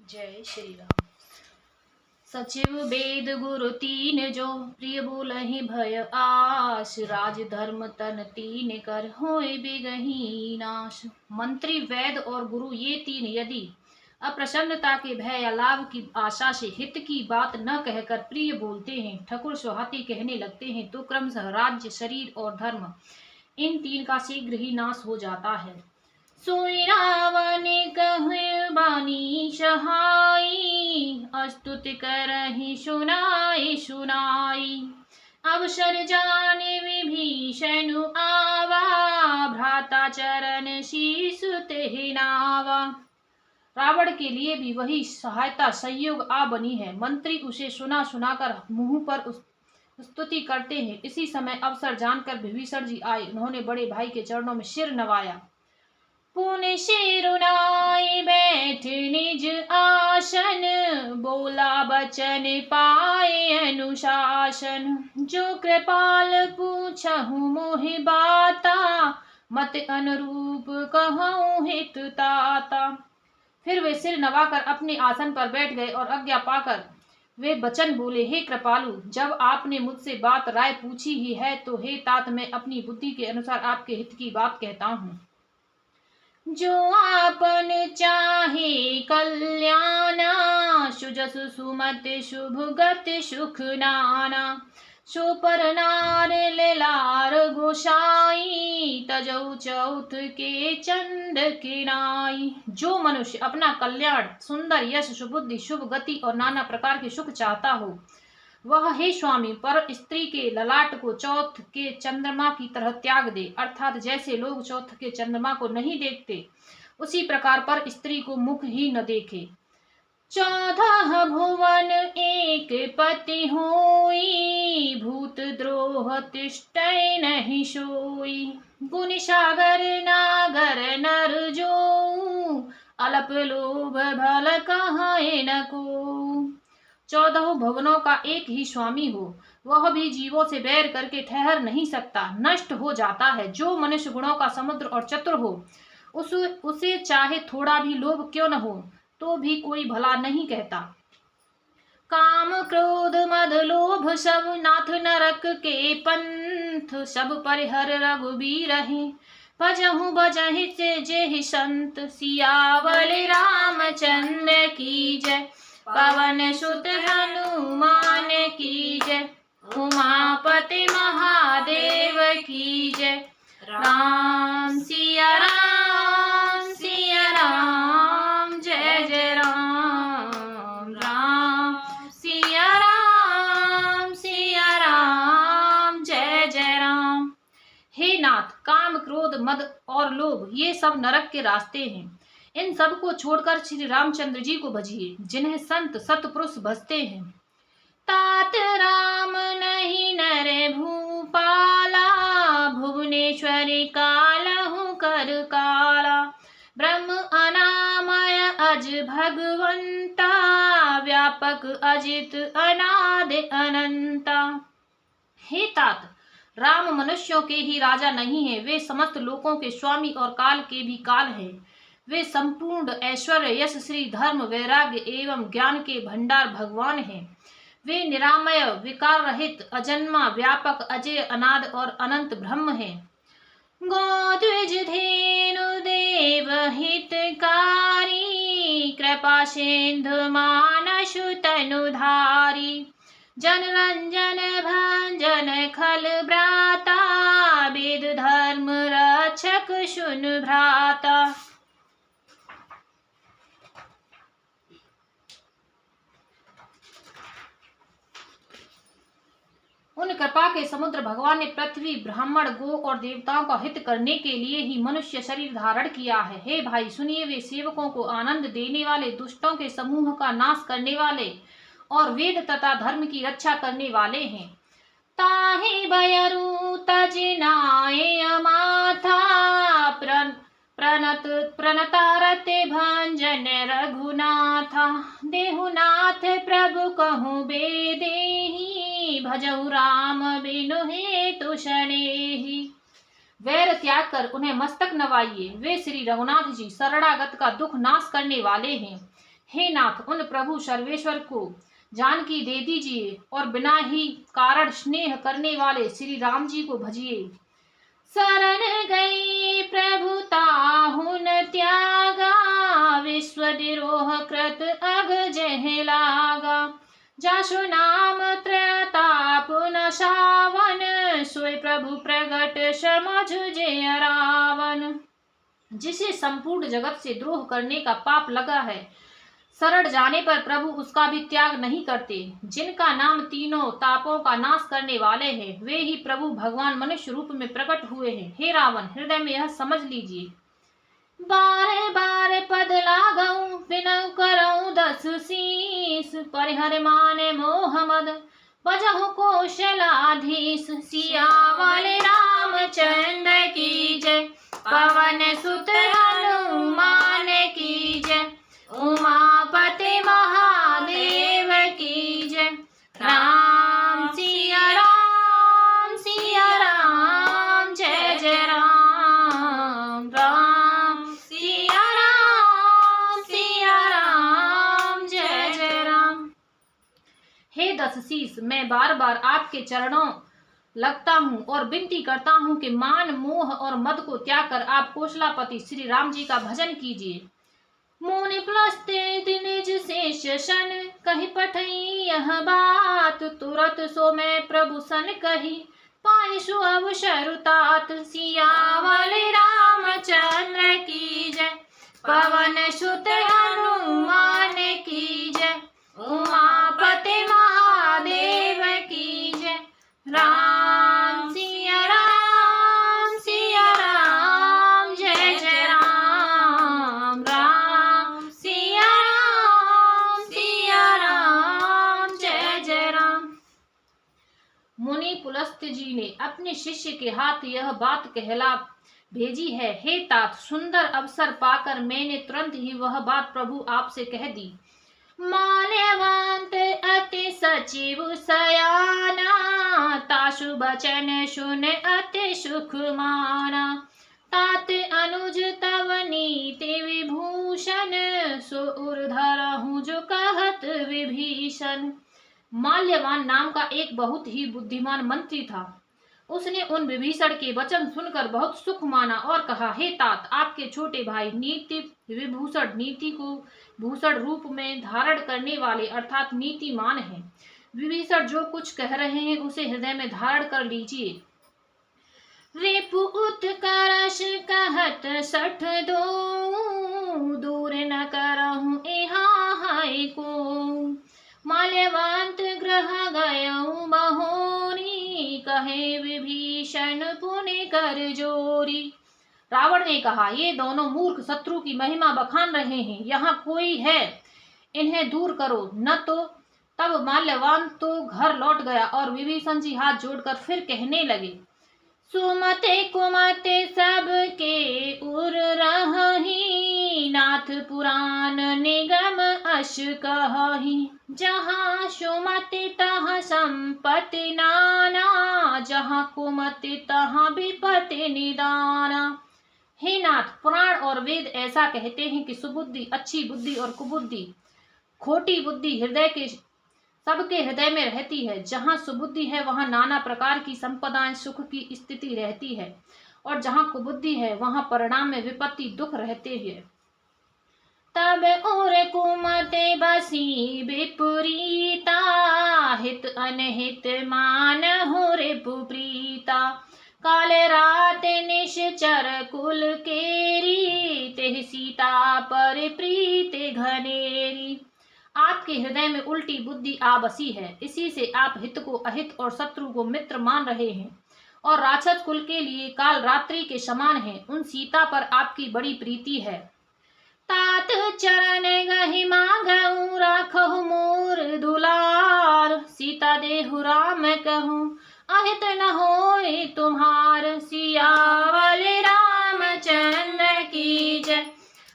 जय श्री राम। सचिव वेद गुरु तीन जो, प्रिय बोलहि भय आस। राज धर्म तन तीन कर, होय बिगहि नाश। मंत्री, वेद और गुरु ये तीन यदि अप्रसन्नता के भय या लाभ की आशा से हित की बात न कहकर प्रिय बोलते हैं, ठकुर सुहाती कहने लगते हैं, तो क्रमशः राज्य, शरीर और धर्म इन तीन का शीघ्र ही नाश हो जाता है। सोई रावण कहे बानी सहाई, अस्तुति करहि सुनाई सुनाई। अवसर जाने विभीषण आवा, भ्राता चरण शीस तेहि नावा। रावण के लिए भी वही सहायता संयोग आ बनी है। मंत्री उसे सुना सुनाकर मुंह पर स्तुति करते हैं। इसी समय अवसर जानकर विभीषण जी आए। उन्होंने बड़े भाई के चरणों में सिर नवाया। पुन सिरुनाई बैठ निज आसन, बोला बचन पाए अनुशासन। जो कृपाल पूछहु मोहि बाता, मत अनुरूप कहूँ हित ताता। फिर वे सिर नवाकर अपने आसन पर बैठ गए और आज्ञा पाकर वे वचन बोले, हे कृपालु, जब आपने मुझसे बात राय पूछी ही है तो हे तात, मैं अपनी बुद्धि के अनुसार आपके हित की बात कहता हूँ। जो आपन चाहे कल्याणा, सुजसु सुमति शुभ गति सुख नाना। सो पर नार लेलार गोसाई, तजौ चौथ के चंद किनाई। जो मनुष्य अपना कल्याण, सुंदर यश, सुबुद्धि, शुभ गति और नाना प्रकार के सुख चाहता हो, वह हे स्वामी पर स्त्री के ललाट को चौथ के चंद्रमा की तरह त्याग दे। अर्थात जैसे लोग चौथ के चंद्रमा को नहीं देखते, उसी प्रकार पर स्त्री को मुख ही न देखे। 14 भुवन एक पति होई, भूत द्रोह तिष्ठै नहीं सोई। गुण सागर नागर नर जो, अलप लोभ भल कहाए न को। 14 भुवनों का एक ही स्वामी हो, वह भी जीवों से बैर करके ठहर नहीं सकता, नष्ट हो जाता है। जो मनुष्य गुणों का समुद्र और चतुर हो, उसे चाहे थोड़ा भी लोभ क्यों न हो, तो भी कोई भला नहीं कहता। काम क्रोध मद लोभ सब, नाथ नरक के पंथ। सब परिहर रघुबीर हैं, भजहु बजहि से जेहि संत। सियावल रामचंद्र की जय, पवन सुत हनुमान की जय। उमापति महादेव की जय। राम सिया राम सिया राम, जय जय राम राम सिया राम, जय जय राम। हे नाथ, काम, क्रोध, मद और लोभ ये सब नरक के रास्ते हैं। इन सब को छोड़कर श्री रामचंद्र जी को भजिए, जिन्हें संत सतपुरुष भजते हैं। तात राम नहीं नर भूपाला, भुवनेश्वरी कालहु कर काला। ब्रह्म अनामय अज भगवंता, व्यापक अजित अनादि अनंता। हे तात, राम मनुष्यों के ही राजा नहीं है, वे समस्त लोकों के स्वामी और काल के भी काल हैं। वे संपूर्ण ऐश्वर्य, यश, श्री, धर्म, वैराग्य एवं ज्ञान के भंडार भगवान हैं। वे निरामय, विकार रहित, अजन्मा, व्यापक, अजय, अनाद और अनंत ब्रह्म हैं। गोद्विज धेनु देव हितकारी, कृपा सिंधु मानसु तनुधारी। जन रंजन भंजन खल भ्राता, वेद धर्म रक्षक सुन भ्राता। उन कृपा के समुद्र भगवान ने पृथ्वी, ब्राह्मण, गो और देवताओं का हित करने के लिए ही मनुष्य शरीर धारण किया है। हे भाई सुनिए, वे सेवकों को आनंद देने वाले, दुष्टों के समूह का नाश करने वाले और वेद तथा धर्म की रक्षा करने वाले हैं। ताहि बयरु तजिनाय माथा, प्रणतारते भंजन रघुनाथा। देहुनाथ प्रभु कहूँ बेदेहि, भजहु राम बिनु हेतु शनेहि। वैर त्याग कर उन्हें मस्तक नवाइए, वे श्री रघुनाथ जी शरणागत का दुख नाश करने वाले हैं। हे नाथ, उन प्रभु सर्वेश्वर को जानकी दे दीजिए और बिना ही कारण स्नेह करने वाले श्री राम जी को भजिए। शरण गई प्रभु ताहुन त्यागा, विश्व द्रोह कृत अग जह लागा। जासु नाम त्रयताप न सावन, सोई प्रभु प्रगट समझ जय रावण। जिसे संपूर्ण जगत से द्रोह करने का पाप लगा है, शरण जाने पर प्रभु उसका भी त्याग नहीं करते। जिनका नाम तीनों तापों का नाश करने वाले हैं, वे ही प्रभु भगवान मनुष्य रूप में प्रकट हुए हैं। हे रावण, हृदय में यह समझ लीजिए। बारे बारे पद लागऊं, बिनऊ करऊं 10 शीस, परिहर माने मोह मद बजहु कौशलाधीश। सियावल रामचंद्र की जय, पवन सुत हनुमान की जय, उमापति महादेव की जय। राम सिया राम, सिया राम, जय जय राम। राम सिया राम, सिया राम, जय जय राम। हे 10 शीस, मैं बार बार आपके चरणों लगता हूँ और विनती करता हूँ कि मान, मोह और मद को त्याग कर आप कौशलापति श्री राम जी का भजन कीजिए। मोनि प्लस्ते निज शेष शन, कही पठई यह बात, तुरत सो मैं प्रभु सन कही, पाई सु अवसर तात। सियावल रामचंद्र की जय, पवन सुत हनुमान की जय, उमापति महादेव की जय। राम सिया राम, सिया राम, जय जय राम। राम सिया राम, सिया राम, जय जय राम। मुनि पुलस्त जी ने अपने शिष्य के हाथ यह बात कहला भेजी है। हे तात, सुंदर अवसर पाकर मैंने तुरंत ही वह बात प्रभु आपसे कह दी। माल्यवंत अति सचिव सयाना, तासु बचन सुन अति सुख माना। तात अनुज तव नीति विभूषण, सो उर्धरहु जो कहत विभीषण। माल्यवान नाम का एक बहुत ही बुद्धिमान मंत्री था। उसने उन विभीषण के वचन सुनकर बहुत सुख माना और कहा, हे तात, आपके छोटे भाई नीति विभूषण, नीति को भूषण रूप में धारण करने वाले अर्थात नीतिमान हैं। विभीषण जो कुछ कह रहे हैं उसे हृदय में धारण कर लीजिए। रिपु उत्कर्ष कहत 62, दूर न करहु यहाँ है को। माल्यवंत ग्रह गयऊ बहोरी, कहे विभीषण पुनि कर जोरी। रावण ने कहा, ये दोनों मूर्ख शत्रु की महिमा बखान रहे हैं, यहाँ कोई है, इन्हें दूर करो न तो। तब माल्यवान तो घर लौट गया और विभीषण जी हाथ जोड़कर फिर कहने लगे, सुमते कुमते सबके उर रही, नाथ पुराण निगम अश कही। जहाँ सुमति तहाँ संपत्ति नाना, जहाँ कुमति तहाँ विपत्ति निदाना। हे नाथ, पुराण और वेद ऐसा कहते हैं कि सुबुद्धि, अच्छी बुद्धि और कुबुद्धि, खोटी बुद्धि हृदय के सबके हृदय में रहती है। जहाँ सुबुद्धि है वहाँ नाना प्रकार की संपदाएं, सुख की स्थिति रहती है, और जहाँ कुबुद्धि है वहाँ परिणाम में विपत्ति, दुख रहते हैं। तब और कुमते बसी विपरीता, हित अनहित मान हो रिपुप्रीता। काल रात निश्चर कुल केरी, तेह सीता पर प्रीत घनेरी। आपके हृदय में उल्टी बुद्धि आ बसी है, इसी से आप हित को अहित और शत्रु को मित्र मान रहे हैं, और राक्षस कुल के लिए काल रात्रि के समान है। उन सीता पर आपकी बड़ी प्रीति है। तात चरण गहि मांगऊ, राखहु मोर दुलार। सीता देहु राम कहूँ, अहित न होय तुम्हार। सियावल रामचंद्र की जय,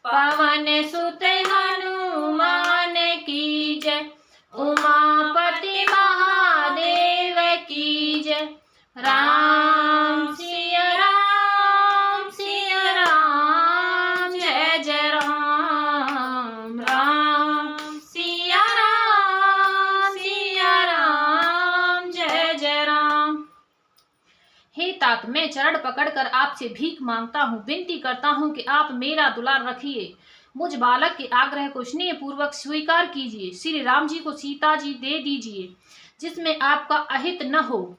पवन सुत हनुमान की जय, उमापति महादेव की जय। राम सिया राम, सिया राम, जय जय राम। राम पश्चात मैं चरण पकड़कर आपसे भीख मांगता हूँ, विनती करता हूँ कि आप मेरा दुलार रखिए, मुझ बालक के आग्रह को स्नेह पूर्वक स्वीकार कीजिए। श्री राम जी को सीता जी दे दीजिए, जिसमें आपका अहित न हो।